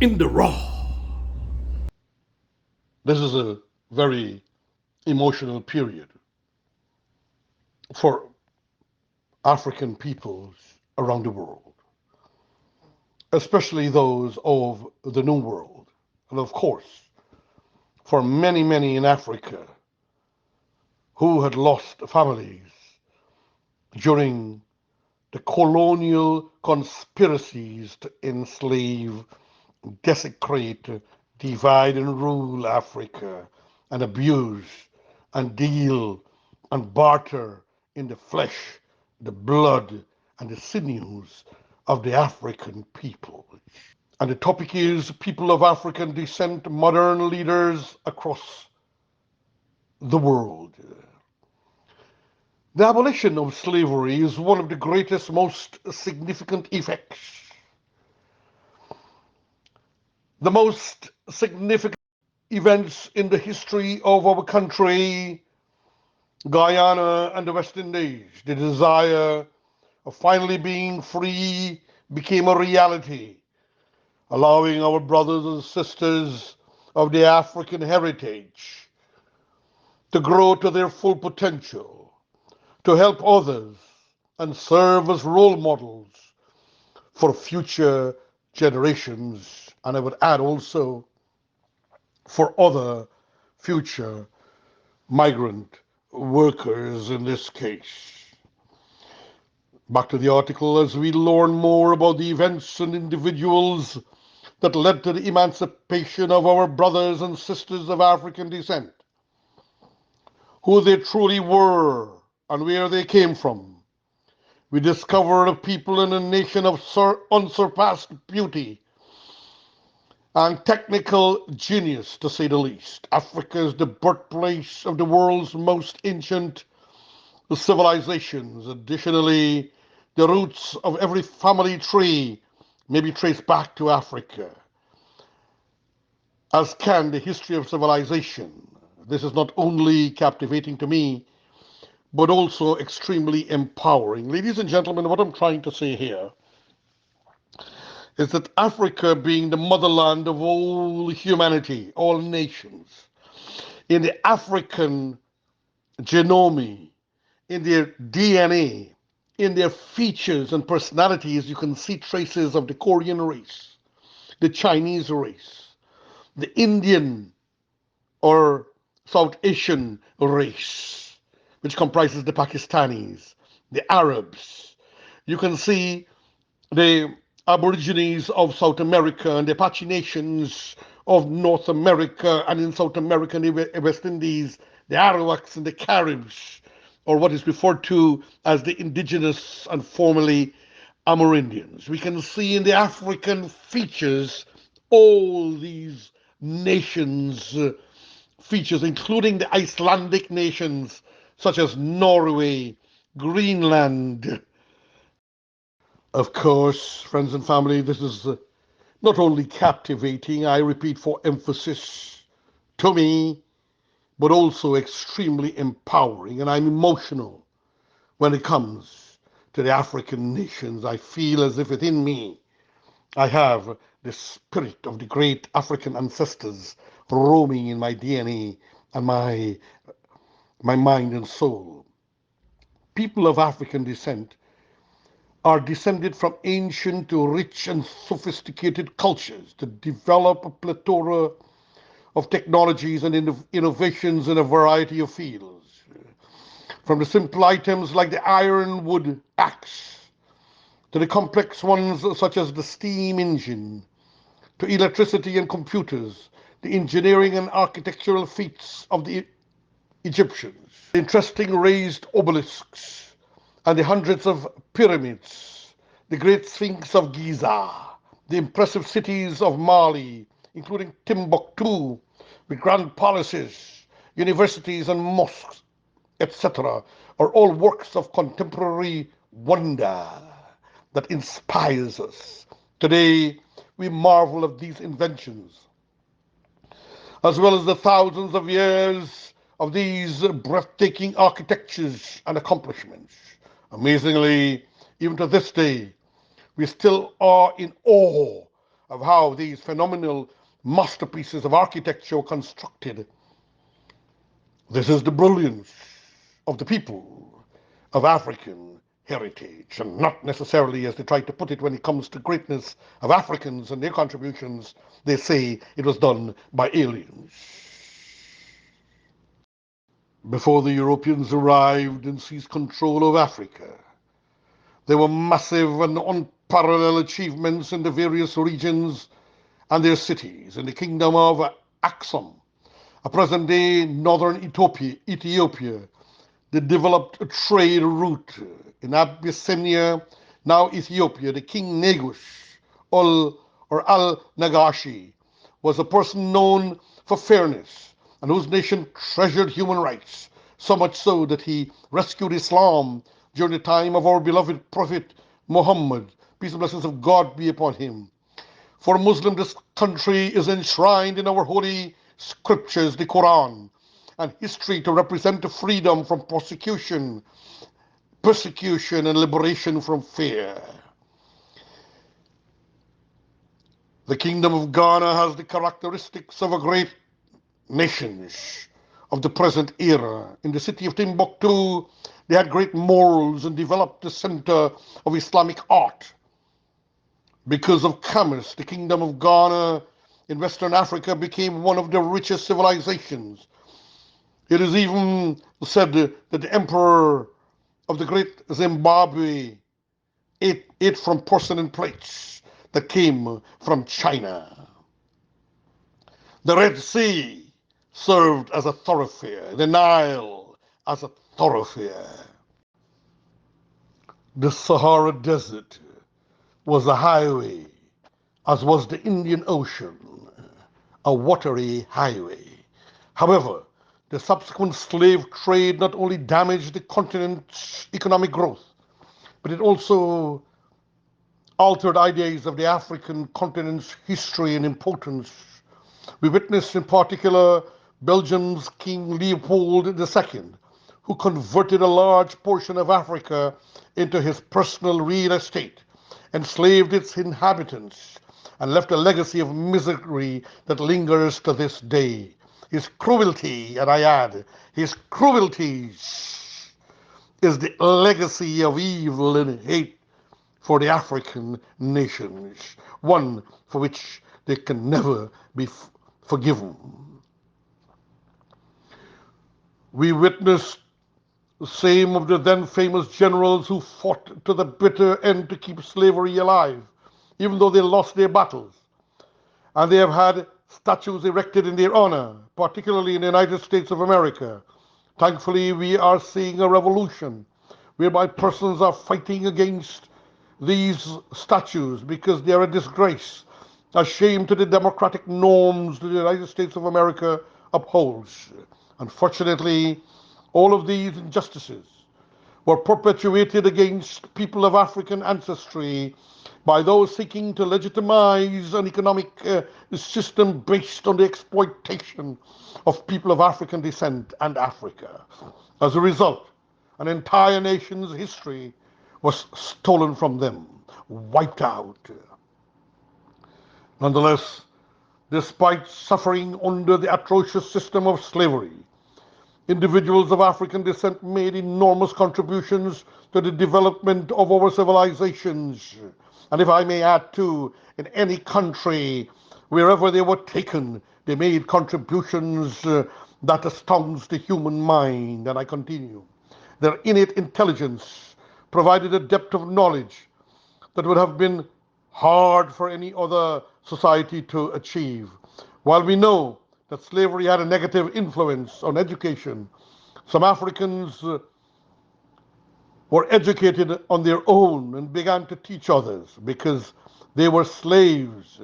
in the raw. This is a very emotional period for African peoples around the world, especially those of the New World. And of course, for many, many in Africa who had lost families during the colonial conspiracies to enslave, desecrate, divide and rule Africa, and abuse and deal and barter in the flesh, the blood, and the sinews of the African people. And the topic is people of African descent, modern leaders across the world. The abolition of slavery is one of the greatest, most significant effects. The most significant events in the history of our country, Guyana and the West Indies. The desire of finally being free became a reality, allowing our brothers and sisters of the African heritage to grow to their full potential, to help others, and serve as role models for future generations. And I would add also for other future migrant workers in this case. Back to the article, as we learn more about the events and individuals that led to the emancipation of our brothers and sisters of African descent, who they truly were and where they came from. We discover a people and a nation of unsurpassed beauty and technical genius, to say the least. Africa is the birthplace of the world's most ancient civilizations. Additionally, the roots of every family tree may be traced back to Africa, as can the history of civilization. This is not only captivating to me, but also extremely empowering. Ladies and gentlemen, what I'm trying to say here is that Africa, being the motherland of all humanity, all nations, in the African genome, in their DNA, in their features and personalities, you can see traces of the Korean race, the Chinese race, the Indian or South Asian race, which comprises the Pakistanis, the Arabs. You can see the Aborigines of South America and the Apache nations of North America, and in South America and the West Indies, the Arawaks and the Caribs, or what is referred to as the indigenous and formerly Amerindians. We can see in the African features all these nations' features, including the Icelandic nations such as Norway, Greenland. Of course, friends and family, this is not only captivating, I repeat for emphasis, to me, but also extremely empowering. And I'm emotional when it comes to the African nations. I feel as if within me I have the spirit of the great African ancestors roaming in my DNA and my mind and soul. People of African descent are descended from ancient to rich and sophisticated cultures that develop a plethora of technologies and innovations in a variety of fields. From the simple items like the ironwood axe to the complex ones such as the steam engine, to electricity and computers, the engineering and architectural feats of the Egyptians, the interesting raised obelisks, and the hundreds of pyramids, the great Sphinx of Giza, the impressive cities of Mali, including Timbuktu, with grand palaces, universities, and mosques, etc., are all works of contemporary wonder that inspires us. Today, we marvel at these inventions, as well as the thousands of years of these breathtaking architectures and accomplishments. Amazingly, even to this day, we still are in awe of how these phenomenal masterpieces of architecture were constructed. This is the brilliance of the people of African heritage, and not necessarily, as they try to put it when it comes to greatness of Africans and their contributions, they say it was done by aliens. Before the Europeans arrived and seized control of Africa, there were massive and unparalleled achievements in the various regions and their cities. In the kingdom of Aksum, a present-day northern Ethiopia, they developed a trade route. In Abyssinia, now Ethiopia, the king Negus or Al-Nagashi was a person known for fairness and whose nation treasured human rights, so much so that he rescued Islam during the time of our beloved Prophet Muhammad, peace and blessings of God be upon him. For a Muslim, this country is enshrined in our holy scriptures, the Quran, and history to represent the freedom from persecution and liberation from fear. The Kingdom of Ghana has the characteristics of a great nation of the present era. In the city of Timbuktu, they had great morals and developed the center of Islamic art. Because of commerce, the Kingdom of Ghana in Western Africa became one of the richest civilizations. It is even said that the emperor of the great Zimbabwe ate from porcelain plates that came from China. The Red Sea served as a thoroughfare, the Nile as a thoroughfare. The Sahara Desert was a highway, as was the Indian Ocean, a watery highway. However, the subsequent slave trade not only damaged the continent's economic growth, but it also altered ideas of the African continent's history and importance. We witnessed in particular Belgium's King Leopold II, who converted a large portion of Africa into his personal real estate, enslaved its inhabitants, and left a legacy of misery that lingers to this day. His cruelty, and I add, his cruelties is the legacy of evil and hate for the African nations, one for which they can never be forgiven. We witnessed the same of the then famous generals who fought to the bitter end to keep slavery alive, even though they lost their battles. And they have had statues erected in their honor, particularly in the United States of America. Thankfully, we are seeing a revolution whereby persons are fighting against these statues because they are a disgrace, a shame to the democratic norms that the United States of America upholds. Unfortunately, all of these injustices were perpetuated against people of African ancestry by those seeking to legitimize an economic system based on the exploitation of people of African descent and Africa. As a result, an entire nation's history was stolen from them, wiped out. Nonetheless, despite suffering under the atrocious system of slavery, individuals of African descent made enormous contributions to the development of our civilizations. And if I may add too, in any country, wherever they were taken, they made contributions that astounds the human mind. And I continue. Their innate intelligence provided a depth of knowledge that would have been hard for any other society to achieve. While we know that slavery had a negative influence on education, some Africans were educated on their own and began to teach others because they were slaves.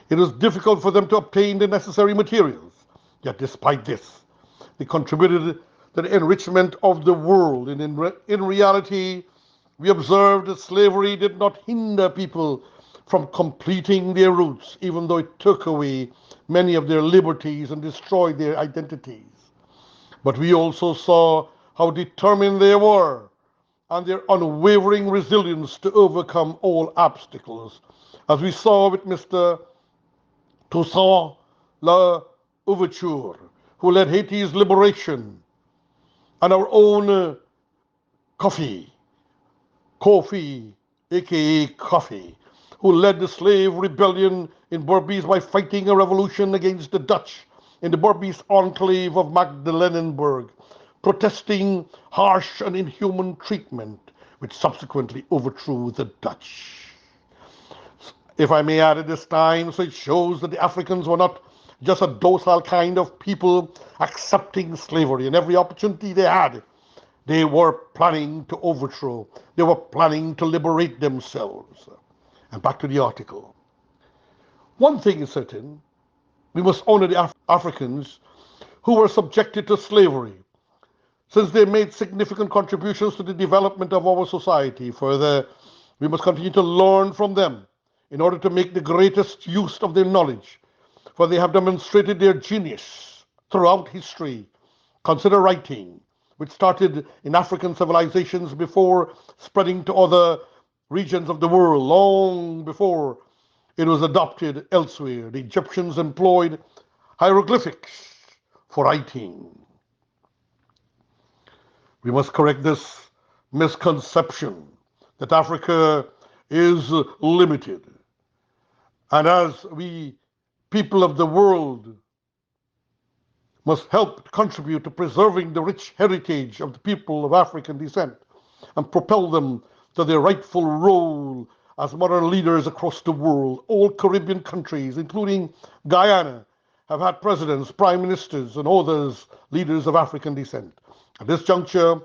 It was difficult for them to obtain the necessary materials. Yet despite this, they contributed to the enrichment of the world. And in reality, we observed that slavery did not hinder people from completing their roots, even though it took away many of their liberties and destroyed their identities. But we also saw how determined they were and their unwavering resilience to overcome all obstacles. as we saw with Mr. Toussaint Louverture, who led Haiti's liberation, and our own Kofi, aka Coffee, who led the slave rebellion in Berbice by fighting a revolution against the Dutch in the Berbice enclave of Magdalenenburg, protesting harsh and inhuman treatment, which subsequently overthrew the Dutch. If I may add at this time, so it shows that the Africans were not just a docile kind of people accepting slavery, and every opportunity they had, they were planning to overthrow, they were planning to liberate themselves. And back to the article. One thing is certain, we must honor the Africans who were subjected to slavery, since they made significant contributions to the development of our society. Further, we must continue to learn from them in order to make the greatest use of their knowledge, for they have demonstrated their genius throughout history. Consider writing, which started in African civilizations before spreading to other regions of the world, long before it was adopted elsewhere. The Egyptians employed hieroglyphics for writing. We must correct this misconception that Africa is limited. And as we, people of the world, must help contribute to preserving the rich heritage of the people of African descent and propel them to their rightful role as modern leaders across the world. All Caribbean countries, including Guyana, have had presidents, prime ministers, and others leaders of African descent. At this juncture,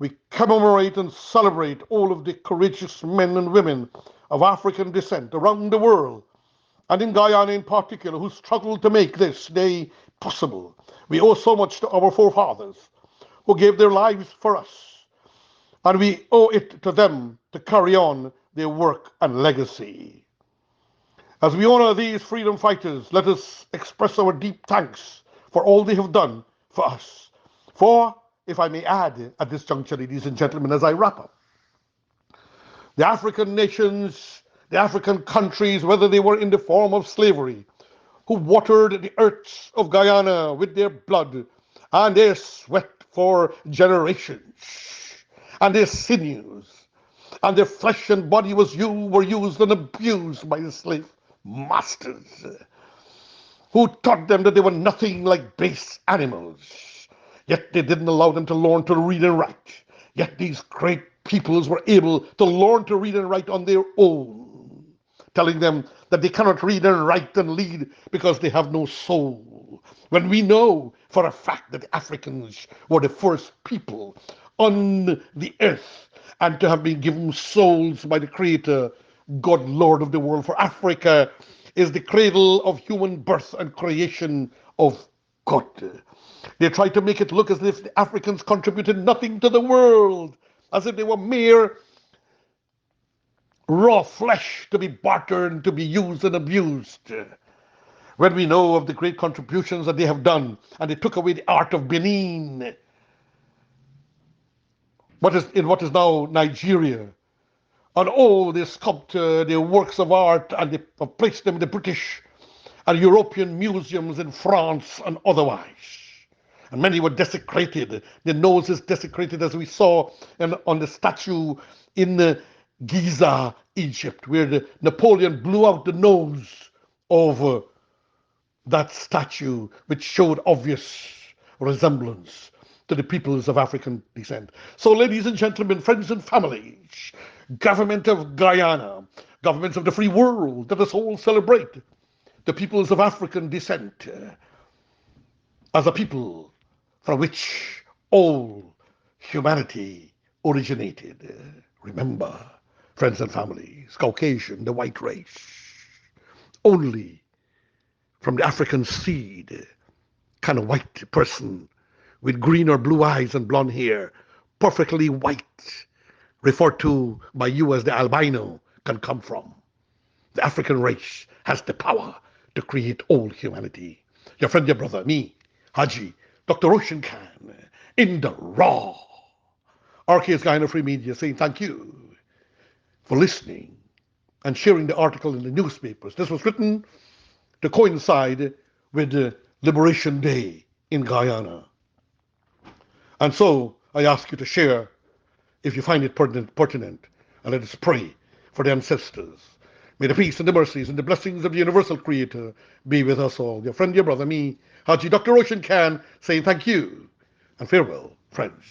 we commemorate and celebrate all of the courageous men and women of African descent around the world, and in Guyana in particular, who struggled to make this day possible. We owe so much to our forefathers who gave their lives for us, and we owe it to them to carry on their work and legacy. As we honor these freedom fighters, let us express our deep thanks for all they have done for us. For, if I may add at this juncture, ladies and gentlemen, as I wrap up, the African nations, the African countries, whether they were in the form of slavery, who watered the earths of Guyana with their blood and their sweat for generations, and their sinews, and their flesh and body were used and abused by the slave masters, who taught them that they were nothing like base animals. Yet they didn't allow them to learn to read and write. Yet these great peoples were able to learn to read and write on their own, telling them that they cannot read and write and lead because they have no soul. When we know for a fact that the Africans were the first people on the earth and to have been given souls by the Creator, God, Lord of the world, for Africa is the cradle of human birth and creation of God. They tried to make it look as if the Africans contributed nothing to the world, as if they were mere raw flesh to be bartered, to be used and abused. When we know of the great contributions that they have done, and they took away the art of Benin, what is now Nigeria, and all their sculpture, their works of art, and they have placed them in the British and European museums in France and otherwise. And many were desecrated. The nose is desecrated, as we saw on the statue in Giza, Egypt, where Napoleon blew out the nose of that statue, which showed obvious resemblance to the peoples of African descent. So, ladies and gentlemen, friends and families, government of Guyana, governments of the free world, let us all celebrate the peoples of African descent as a people from which all humanity originated. Remember, friends and families, Caucasian, the white race, only from the African seed can a white person with green or blue eyes and blonde hair, perfectly white, referred to by you as the albino, can come from. The African race has the power to create all humanity. Your friend, your brother, me, Haji, Dr. Roshan Khan, in the raw. RKS Guyana Free Media saying thank you for listening and sharing the article in the newspapers. This was written to coincide with Liberation Day in Guyana. And so I ask you to share if you find it pertinent, and let us pray for the ancestors. May the peace and the mercies and the blessings of the universal Creator be with us all. Your friend, your brother, me, Haji Dr. Roshan Khan, saying thank you and farewell, friends.